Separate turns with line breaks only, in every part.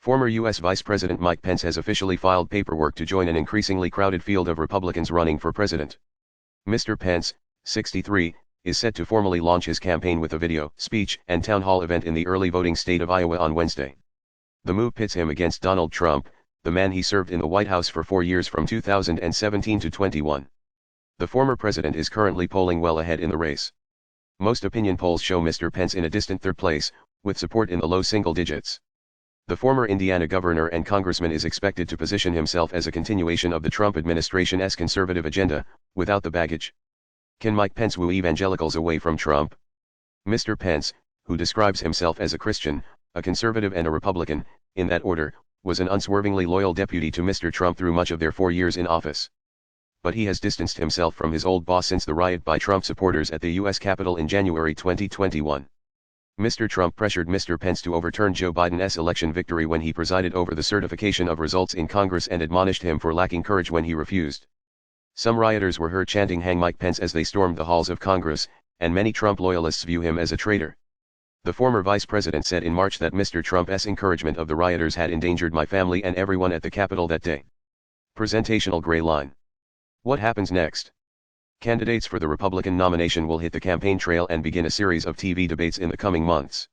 Former U.S. Vice President Mike Pence has officially filed paperwork to join an increasingly crowded field of Republicans running for president. Mr. Pence, 63, is set to formally launch his campaign with a video, speech, and town hall event in the early voting state of Iowa on Wednesday. The move pits him against Donald Trump, the man he served in the White House for 4 years from 2017 to 21. The former president is currently polling well ahead in the race. Most opinion polls show Mr. Pence in a distant third place, with support in the low single digits. The former Indiana governor and congressman is expected to position himself as a continuation of the Trump administration's conservative agenda, without the baggage. Can Mike Pence woo evangelicals away from Trump? Mr. Pence, who describes himself as a Christian, a conservative and a Republican, in that order, was an unswervingly loyal deputy to Mr. Trump through much of their 4 years in office. But he has distanced himself from his old boss since the riot by Trump supporters at the U.S. Capitol in January 2021. Mr. Trump pressured Mr. Pence to overturn Joe Biden's election victory when he presided over the certification of results in Congress and admonished him for lacking courage when he refused. Some rioters were heard chanting "Hang Mike Pence" as they stormed the halls of Congress, and many Trump loyalists view him as a traitor. The former vice president said in March that Mr. Trump's encouragement of the rioters had endangered my family and everyone at the Capitol that day. Presentational gray line. What happens next? Candidates for the Republican nomination will hit the campaign trail and begin a series of TV debates in the coming months.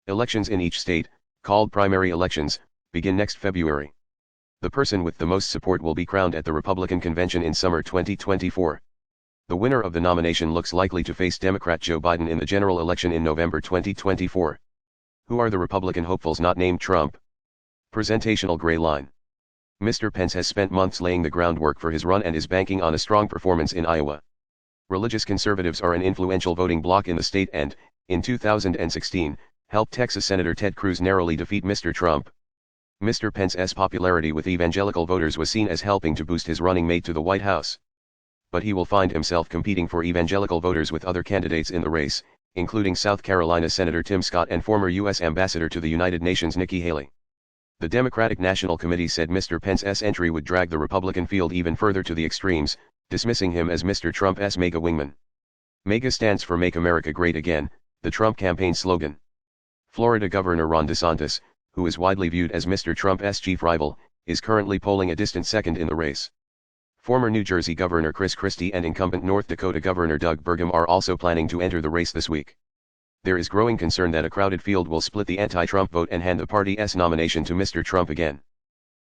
Elections in each state, called primary elections, begin next February. The person with the most support will be crowned at the Republican convention in summer 2024. The winner of the nomination looks likely to face Democrat Joe Biden in the general election in November 2024. Who are the Republican hopefuls not named Trump? Presentational gray line. Mr. Pence has spent months laying the groundwork for his run and is banking on a strong performance in Iowa. Religious conservatives are an influential voting bloc in the state and, in 2016, helped Texas Senator Ted Cruz narrowly defeat Mr. Trump. Mr. Pence's popularity with evangelical voters was seen as helping to boost his running mate to the White House. But he will find himself competing for evangelical voters with other candidates in the race, including South Carolina Senator Tim Scott and former U.S. Ambassador to the United Nations Nikki Haley. The Democratic National Committee said Mr. Pence's entry would drag the Republican field even further to the extremes, dismissing him as Mr. Trump's MAGA wingman. MAGA stands for Make America Great Again, the Trump campaign slogan. Florida Governor Ron DeSantis, who is widely viewed as Mr. Trump's chief rival, is currently polling a distant second in the race. Former New Jersey Governor Chris Christie and incumbent North Dakota Governor Doug Burgum are also planning to enter the race this week. There is growing concern that a crowded field will split the anti-Trump vote and hand the party's nomination to Mr. Trump again.